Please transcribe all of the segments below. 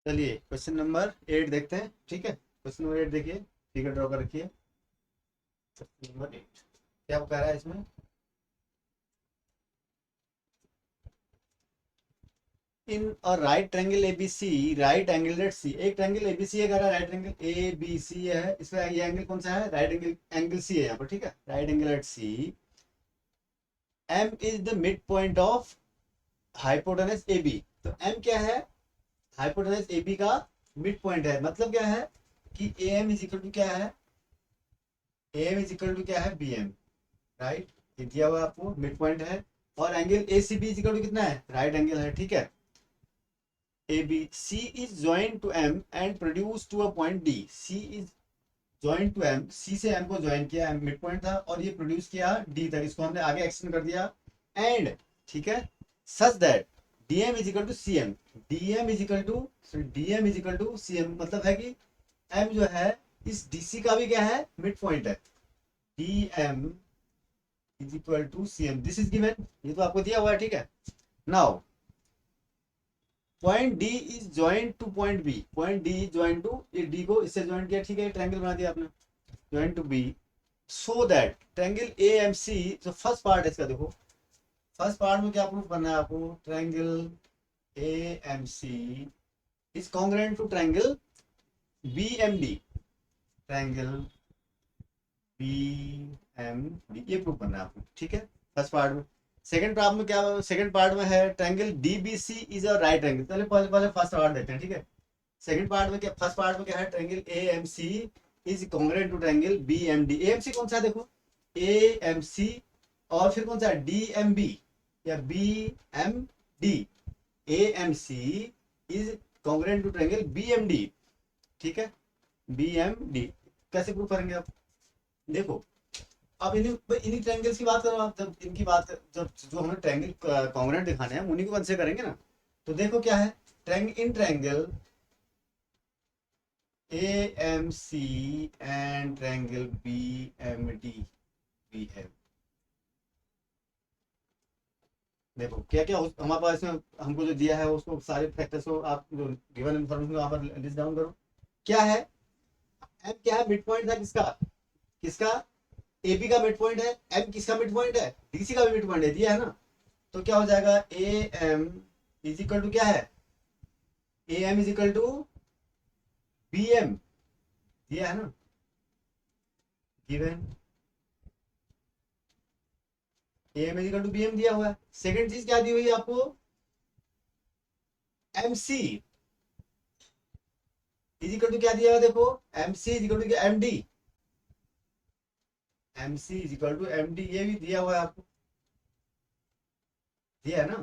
चलिए question number 8 देखते हैं। ठीक है, क्वेश्चन नंबर 8 देखिए, फिगर ड्रॉ कर रखिए। क्वेश्चन नंबर 8 क्या कह रहा है इसमें? In a right triangle ABC, right angle at C. एक ट्रायंगल एबीसी है, कह रहा है right angle A B C है, इसमें ये एंगल कौन सा है? राइट एंगल, एंगल सी है यहाँ पर। ठीक है, right angle at C. M is the mid point of hypotenuse A B. तो एम क्या है? हाइपोटेनस ए बी का मिड पॉइंट है। मतलब क्या है कि A M is equal to क्या है? A M is equal to क्या है? B M. राइट, ये दिया हुआ आपको मिड पॉइंट है। और angle A C B is equal to कितना है? राइट एंगल है। ठीक है, A B C is join to M and produce to a point D. C is join to M, C से एम को join किया, एम मिड पॉइंट था, और ये प्रोड्यूस किया डी तक, इसको हमने आगे एक्सटेंड कर दिया। एंड ठीक है, such that D M is equal to C M. D M is equal to, D M is equal to C M, मतलब है कि एम जो है इस डी सी का भी क्या है? मिड पॉइंट है। D M is equal to C M, this is given, ये तो आपको दिया हुआ है। ठीक है, now point D is join to point B. Point D is join to, ये डी को इससे ज्वाइन किया। ठीक है, ट्रायंगल बना दिया आपने, join to B, so that triangle A M C. जो फर्स्ट पार्ट है इसका देखो, फर्स्ट पार्ट में क्या प्रूफ करना है आपको? Triangle A M C is congruent to triangle B M D. Triangle B M D, ये प्रूफ करना है आपको। ठीक है, फर्स्ट पार्ट में। सेकंड पार्ट में क्या? सेकंड पार्ट में है triangle D B C is a right angle. पहले पहले पहले फर्स्ट पार्ट देखते हैं। ठीक है, सेकंड पार्ट में क्या? फर्स्ट पार्ट में क्या है? Triangle A M C is congruent to triangle B M D. A M C कौन सा है देखो? ए एम सी, और फिर कौन सा? डी एम बी या B M D. A M C is congruent to triangle B M D. ठीक है, बी एम डी कैसे प्रूव करेंगे आप? देखो, अब इन्हीं इन्हीं ट्रायंगल्स की बात करो आप। जब इनकी बात कर, जब जो हमें ट्रायंगल कॉन्ग्रुएंट दिखाने हैं, हम उन्हीं को कंसीडर करेंगे ना। तो देखो क्या है, triangle in triangle A M C and triangle B M D, B M. देखो क्या क्या हमारे पास इसमें हमको जो दिया है, उसको सारे फैक्टर्स को आप जो गिवन इन्फॉर्मेशन को वहां पर लिस्ट डाउन करो। क्या है? एम क्या है? मिड पॉइंट था किसका? किसका? ए बी का मिड पॉइंट है। एम किसका मिड पॉइंट है? डी सी का भी मिड पॉइंट है, दिया है ना। तो क्या हो जाएगा? A M is equal to क्या है? A M is equal to B M, दिया है ना, given. A M is equal to B M दिया हुआ है। सेकंड चीज क्या दी हुई है आपको? M C is equal to क्या दिया हुआ? देखो, M C is equal to क्या? M D. M C is equal to M D, ये भी दिया हुआ है आपको, दिया है ना।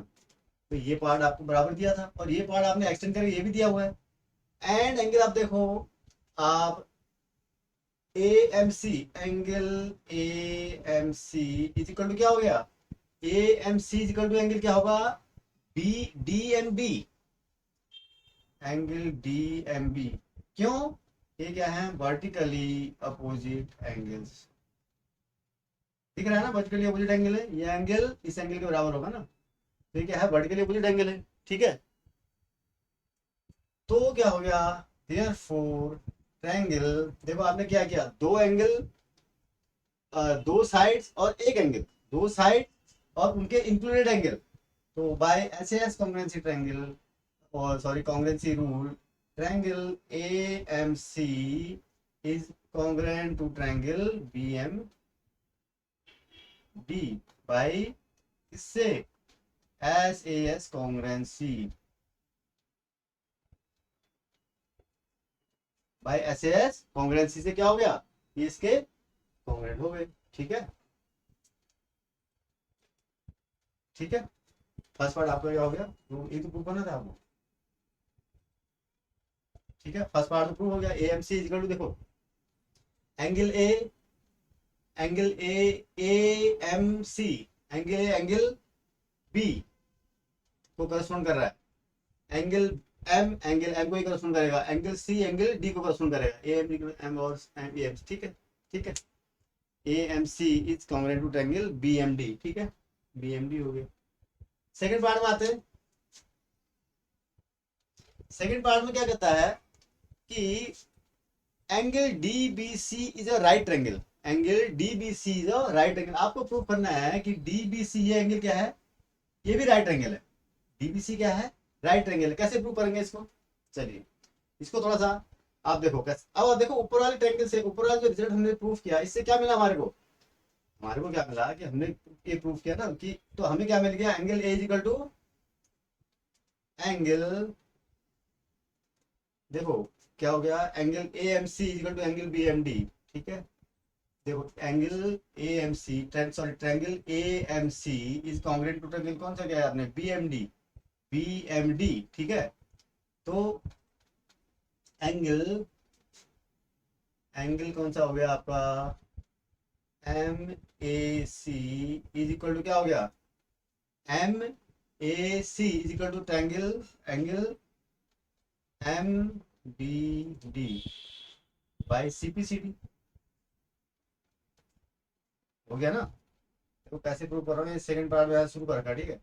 तो ये पार्ट आपको बराबर दिया था, और ये पार्ट आपने एक्सटेंड करके ये भी दिया हुआ है। एंड एंगल आप देखो, आप A M C, angle A M C is equal to क्या हो गया? A M C is equal to angle क्या होगा? B D M B, angle D M B. क्यों? ये क्या है? Vertically opposite angles. दिख रहा है ना, वर्टिकली अपोजिट एंगल है। ये एंगल इस एंगल के बराबर होगा ना, तो ये क्या है? वर्टिकली अपोजिट एंगल है। ठीक है, तो क्या हो गया? देयरफॉर ट्रायंगल, देखो आपने क्या किया? दो एंगल, दो साइड्स और एक एंगल, दो साइड और उनके इंक्लूडेड एंगल। तो by S S congruency triangle, और sorry congruency rule, triangle A M C is congruent to triangle B M D by इससे S S congruency, by S S congruency से क्या हो गया? ये इसके कॉन्ग्रुएंट हो गए। ठीक है, ठीक है, फर्स्ट पार्ट आपका क्या हो गया? तो ये तो प्रूव करना था आपको। ठीक है, फर्स्ट पार्ट तो प्रूव हो गया। A M C equal to, देखो angle A, angle A M C, angle A angle B को करस्पॉन्ड कर रहा है। एंगल एम को ही करस्पॉन्ड करेगा। एंगल सी एंगल डी को करस्पॉन्ड करेगा। ए एम एम और ए एम, ठीक है। ठीक है, A M C is congruent to triangle B M D. ठीक है, बी एम डी हो गया। सेकंड पार्ट में आते हैं। सेकंड पार्ट में क्या कहता है कि angle D B C is a right triangle, angle D B C is a right triangle. आपको प्रूव करना है कि डी बी सी ये एंगल क्या है, ये भी राइट ट्रायंगल है। डी बी सी क्या है, राइट ट्रायंगल है। कैसे प्रूव करेंगे इसको, चलिए इसको थोड़ा सा आप देखो कैसे। अब आप देखो ऊपर वाले ट्रायंगल से, ऊपर वाले जो रिजल्ट हमने प्रूव किया, इससे क्या मिला हमारे को, हमारे को क्या मिला कि हमने ये प्रूव किया ना कि, तो हमें क्या मिल गया, angle A is equal to angle, देखो क्या हो गया, angle A M C is equal to angle B M D. ठीक है, देखो angle A M C, sorry triangle A M C is congruent to triangle कौन सा क्या है आपने, B M D, B M D. ठीक है, तो एंगल, एंगल कौन सा हो गया आपका, M A C is equal to क्या हो गया, M A C is equal to triangle angle M B D by C P C D. हो गया ना, तो कैसे प्रूव कर रहा हूँ, सेकंड पार्ट में शुरू कर रखा। ठीक है,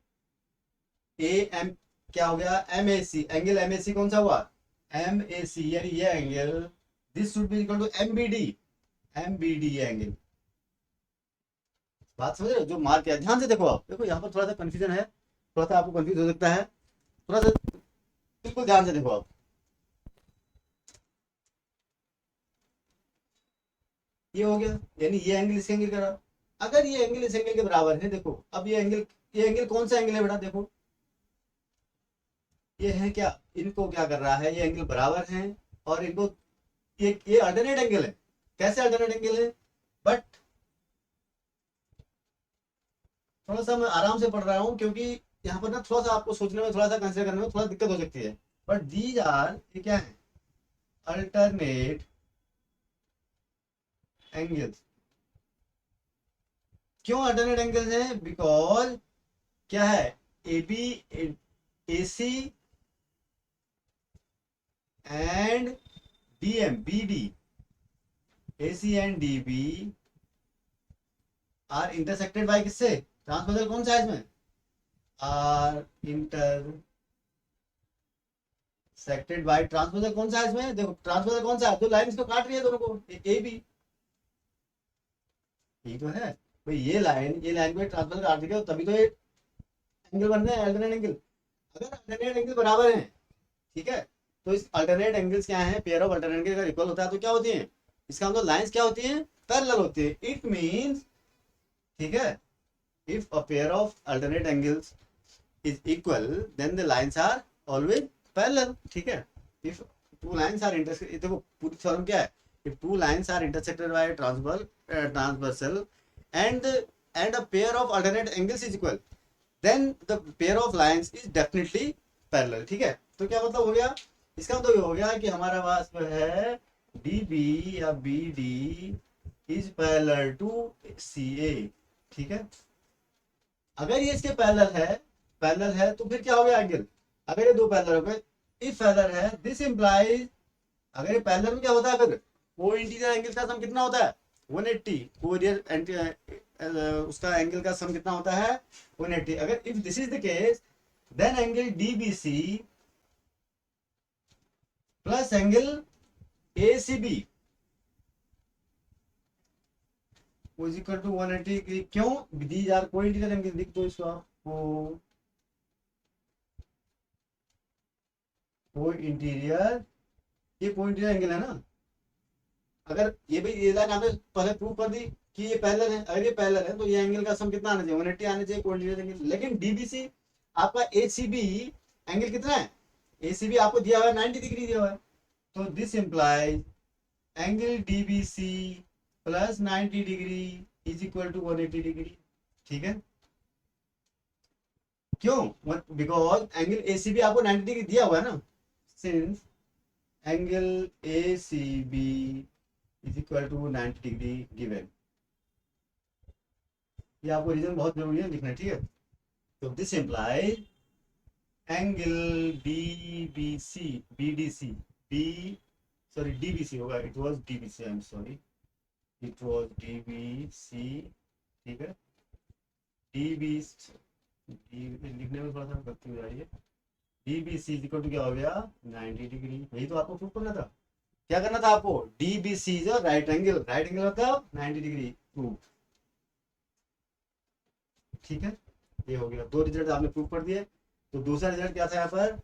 ए एम क्या हो गया, M A C, angle M A C कौन सा हुआ, एम ए सी, यानी ये angle this should be equal to M B D, M B D ये एंगल। बात समझ रहे हो, जो मार्क है ध्यान से देखो, आप देखो यहाँ पर थोड़ा सा कंफ्यूजन है, थोड़ा सा आपको कंफ्यूज हो सकता है, थोड़ा सा बिल्कुल ध्यान से देखो आप। ये हो गया, यानी ये एंगल इस एंगल का, अगर ये एंगल इस एंगल के बराबर है, देखो अब ये एंगल कौन सा एंगल है बेटा, देखो ये है क्या, इनको क्या कर रहा है, ये एंगल बराबर है और इनको, ये अल्टरनेट एंगल है। कैसे अल्टरनेट एंगल है, बट थोड़ा सा मैं आराम से पढ़ रहा हूँ क्योंकि यहाँ पर ना थोड़ा सा आपको सोचने में, थोड़ा सा कंसिडर करने में थोड़ा दिक्कत हो सकती है। बट दीज आर, ये क्या है, अल्टरनेट एंगल्स। क्यों अल्टरनेट एंगल्स हैं, बिकॉज क्या है, A B, A C and D M B D, A C and D B are intersected by किससे, ट्रांसवर्सल कौन सा है इसमें, आर इंटरसेक्टेड बाय ट्रांसवर्सल कौन सा है इसमें, देखो ट्रांसवर्सल कौन सा है, जो लाइन इसको काट रही है दोनों को, ए बी, ये तो है भाई, ये लाइन को ट्रांसवर्सल काट देगा तभी तो ये एंगल बन रहे हैं, अल्टरनेट एंगल। अगर अल्टरनेट एंगल बराबर है, ठीक है, तो इस अल्टरनेट एंगल्स क्या है, पेयर ऑफ अल्टरनेट एंगल अगर इक्वल होता है तो क्या होती है, इसका मतलब लाइंस क्या होती है, पैरेलल होती है। इट मींस, ठीक है, if a pair of alternate angles is equal then the lines are always parallel. ठीक है, if two lines are intersected, देखो पूरी थ्योरम क्या है, if two lines are intersected by transversal and a pair of alternate angles is equal, then the pair of lines is definitely parallel। ठीक है, तो क्या मतलब हो गया, इसका मतलब ये हो गया कि हमारा पास जो है डी बी या B D is parallel to C A. ठीक है, अगर ये इसके पैरेलल है तो फिर क्या हो गया एंगल, अगर ये दो पैरेलल हो गए, इफ पैरेलल है दिस इंप्लाइज, अगर ये पैरेलल में क्या होता है, फिर वो इंटीरियर एंगल का सम कितना होता है 180, कोरियर उसका एंगल का सम कितना होता है 180। अगर if this is the case then angle DBC plus angle ACB is equal to 180। क्यों, these are co-interior angle, लिख दो इसको आपको, को इंटीरियर, ये को इंटीरियर एंगल है ना। अगर ये भाई ये लाइन आपने पहले प्रूव कर दी कि ये पैरेलल है, अगर ये पैरेलल है तो ये एंगल का सम कितना आना चाहिए 180 आना चाहिए, को इंटीरियर एंगल। लेकिन डीबीसी आपका एसीबी एंगल कितना है, एसीबी आपको दिया हुआ है 90 डिग्री दिया हुआ है, तो this implies angle DBC plus 90 degree is equal to 180 degree. ठीक है, क्यों, बिकॉज एंगल एसीबी आपको 90 डिग्री दिया हुआ है ना, since angle ACB is equal to 90 degree given. ये आपको रीजन बहुत जरूरी है लिखना, ठीक है। तो this implies angle DBC, BDC, B sorry DBC होगा, it was DBC, I am sorry, it was DBC. ठीक है, डीबी लिखने में थोड़ा सा गलती हो जा रही है, DBC इज इक्वल टू क्या हो गया 90 डिग्री। यही तो आपको प्रूव करना था। क्या करना था आपको, DBC is right angle, right angle मतलब 90 डिग्री प्रूव। ठीक है, ये हो गया, दो रिजल्ट आपने प्रूव कर दिए। तो दूसरा रिजल्ट क्या था यहाँ पर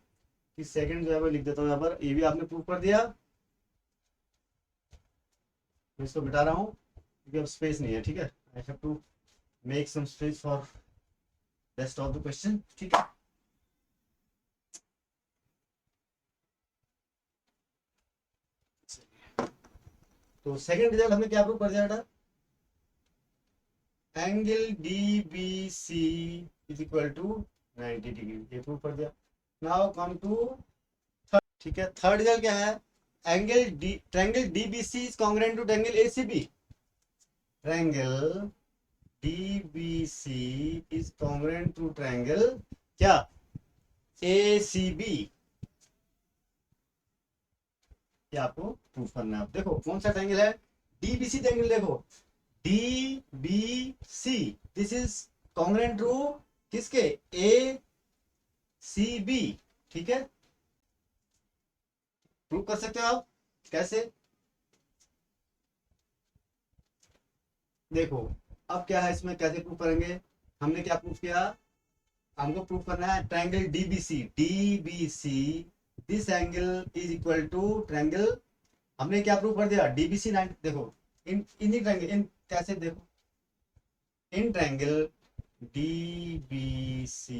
कि सेकंड जो है मैं लिख देता हूँ यहाँ पर, ये भी आपने प्रूव कर दिया। मैं इसको बिठा रहा हूँ क्योंकि अब स्पेस नहीं है। ठीक है, I have to make some space for rest of the question. ठीक है, तो सेकंड रिजल्ट हमने क्या प्रूव कर दिया बेटा, angle DBC is equal to 90 degree, ये प्रूव कर दिया। Now come to third. ठीक है, थर्ड रिजल्ट क्या है, angle D triangle DBC is congruent to triangle ACB। Triangle DBC is congruent to triangle क्या ACB। ये आपको प्रूव करना है। देखो कौन सा ट्रायंगल है, DBC ट्रायंगल। देखो DBC this is congruent to किसके, ACB। ठीक है, प्रूव कर सकते हो आप, कैसे, देखो अब क्या है इसमें, कैसे प्रूव करेंगे। हमने क्या प्रूव किया, हमको प्रूव करना है triangle DBC this angle is equal to triangle, हमने क्या प्रूव कर दिया DBC 90। देखो इन ट्रायंगल इन कैसे, देखो in triangle DBC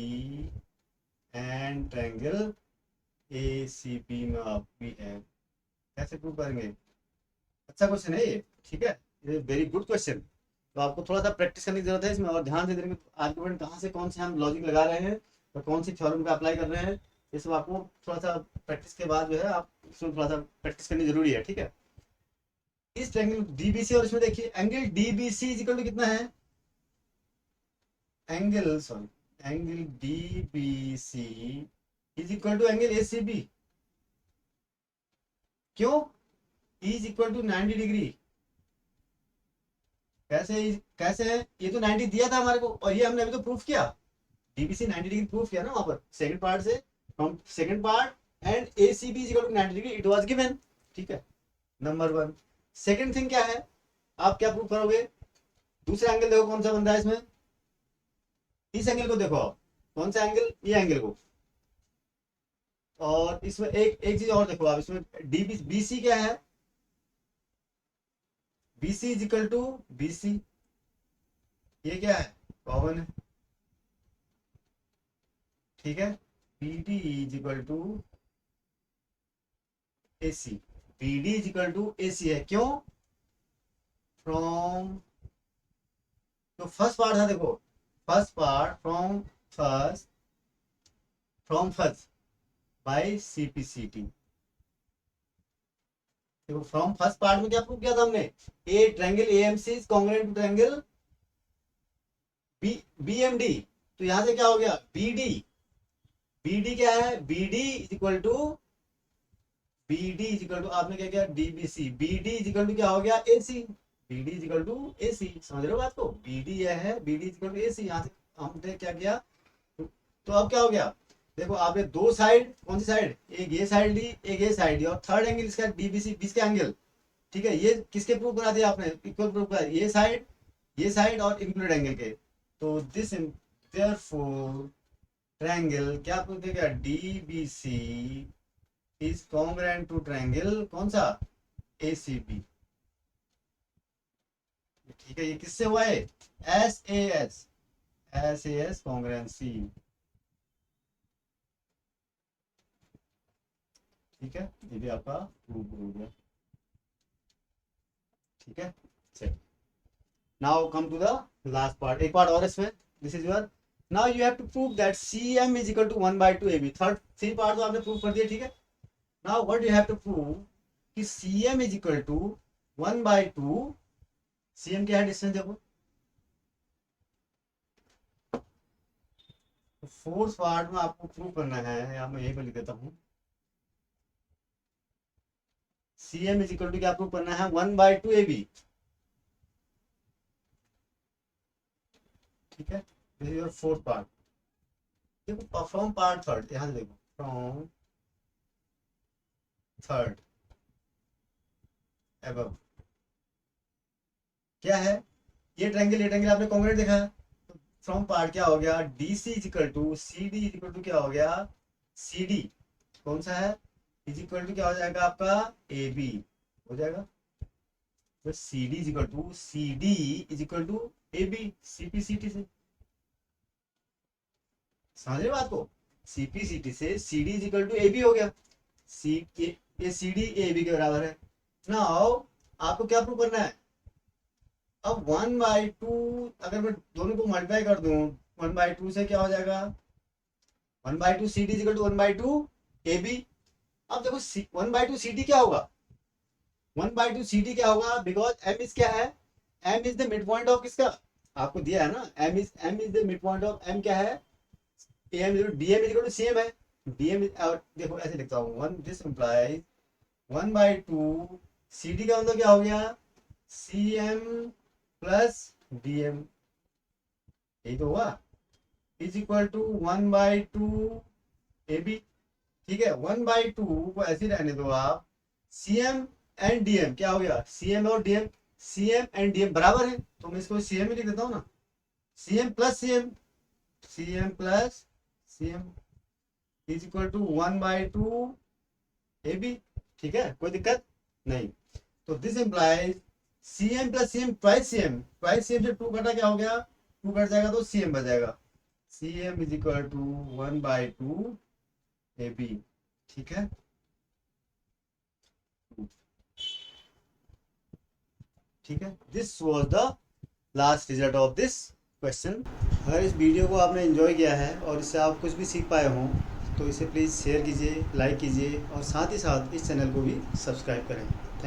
and triangle ACB में आप भी है, कैसे प्रूव करेंगे। अच्छा क्वेश्चन है ये। ठीक है, ये वेरी गुड क्वेश्चन। तो आपको थोड़ा सा प्रैक्टिस करने की जरूरत है इसमें, और ध्यान से देखेंगे आर्गुमेंट कहाँ से कौन से हम लॉजिक लगा रहे हैं और कौन सी थ्योरम का अप्लाई कर रहे हैं। ये सब आपको थोड़ा सा प्रैक्टिस के बाद जो है आप इसमें थोड़ा सा प्रैक्टिस करनी जरूरी है। ठीक है, इस ट्रायंगल DBC और इसमें देखिए angle DBC is equal to कितना है, angle DBC is equal to angle ACB। क्यों, इज इक्वल टू 90 डिग्री। कैसे है, ये तो 90 दिया था हमारे को और ये हमने अभी तो प्रूफ किया, DBC 90 डिग्री प्रूफ किया ना वहां पर सेकंड पार्ट से, from second part and ACB is equal to 90 degree, it was given. ठीक है, नंबर वन। सेकंड थिंग क्या है, आप क्या प्रूफ करोगे, दूसरा एंगल देखो कौन सा बन रहा है इसमें, इस एंगल को देखो आप, कौन सा एंगल, ये एंगल को। और इसमें एक एक चीज और देखो आप, इसमें BC क्या है, BC is equal to BC, ये क्या है, कॉमन है। ठीक है, BD is equal to AC, BD is equal to AC है, क्यों, फ्रॉम, तो फर्स्ट पार्ट था देखो, first part from first by CPCT। देखो फ्रॉम फर्स्ट पार्ट में क्या प्रूव किया था हमने, a triangle AMC is congruent to triangle BMD। तो यहां से क्या हो गया, BD क्या है, BD इज इक्वल टू आपने क्या किया DBC, BD is equal to क्या हो गया AC, BD is equal to AC। समझ रहे हो बात को, BD यह है, BD is equal to AC। यहाँ से हमने क्या किया, तो अब क्या हो गया, देखो आपने दो साइड, कौन सी साइड, एक ये साइड ली, एक ये साइड ली, और थर्ड एंगल इसका DBC 20 का एंगल। ठीक है, ये किसके प्रूव करा दिया आपने, इक्वल प्रूव करा, ये साइड और इंक्लूड एंगल के। तो दिस देयरफॉर ट्रायंगल क्या प्रूव देगा, DBC is congruent to triangle कौन सा, ACB। ठीक है, ये किससे हुआ है, SAS कॉन्ग्रुएंसी। ठीक है, ये भी आपका प्रूव हो गया। ठीक है, चलिए now come to the last part, एक पार्ट और इसमें, this is your, now you have to prove that CM is equal to 1/2 AB। Third three part तो आपने प्रूव कर दिया। ठीक है, now what you have to prove कि CM is equal to 1/2, CM क्या है डिस्टेंस देखो, फोर्थ पार्ट में आपको प्रूव करना है, यहाँ मैं यही पर लिख देता हूँ, CM इज इक्वल टू क्या प्रूव करना है, 1/2 AB। ठीक है, this is your fourth part. देखो परफॉर्म पार्ट थर्ड, यहाँ से देखो फ्रॉम थर्ड एबव। क्या है ये ट्रायंगल आपने कॉन्ग्रुएंट देखा है, तो फ्रॉम पार्ट क्या हो गया, D C is equal to C D is equal to क्या हो गया, सी डी कौन सा है, इज इक्वल टू क्या हो जाएगा आपका ए बी हो जाएगा। तो C D is equal to C D is equal to A B C P C T से, समझ रहे बात को, सीपी सी टी से C D is equal to A B हो गया, सी ये सी डी ए बी के बराबर है। नाउ आपको क्या प्रूव करना है, अब 1/2 अगर मैं दोनों को मल्टीप्लाई कर दूं 1/2 से क्या हो जाएगा, 1/2 C D equal to 1/2 A B. अब देखो 1/2 सी डी क्या होगा, 1/2 सी डी क्या होगा, बिकॉज एम इज क्या है, M is the mid point of किसका, आपको दिया है ना, M is the mid point of, M क्या है, M D M is equal to C M है, डी एम और देखो ऐसे लिखता हूँ, one this implies 1/2 C D का मतलब क्या हो गया, C M plus D M, यही तो हुआ, is equal to 1/2 A B. ठीक है 1/2 को ऐसे ही रहने दो आप, C M and D M क्या हो गया, सी एम और D M, C M and D M बराबर है, तो मैं इसको सी एम ही लिख देता हूँ ना, C M plus C M, C M plus C M is equal to 1/2 A B. ठीक है कोई दिक्कत नहीं, तो this implies C M plus C M twice C M, twice C M से 2 कटा क्या हो गया, 2 कट जाएगा तो सी एम बच जाएगा, C M is equal to 1/2 A B. ठीक है ठीक है, this was the last result of this question. अगर इस वीडियो को आपने एंजॉय किया है और इससे आप कुछ भी सीख पाए हों तो इसे प्लीज़ शेयर कीजिए, लाइक कीजिए और साथ ही साथ इस चैनल को भी सब्सक्राइब करें। थैंक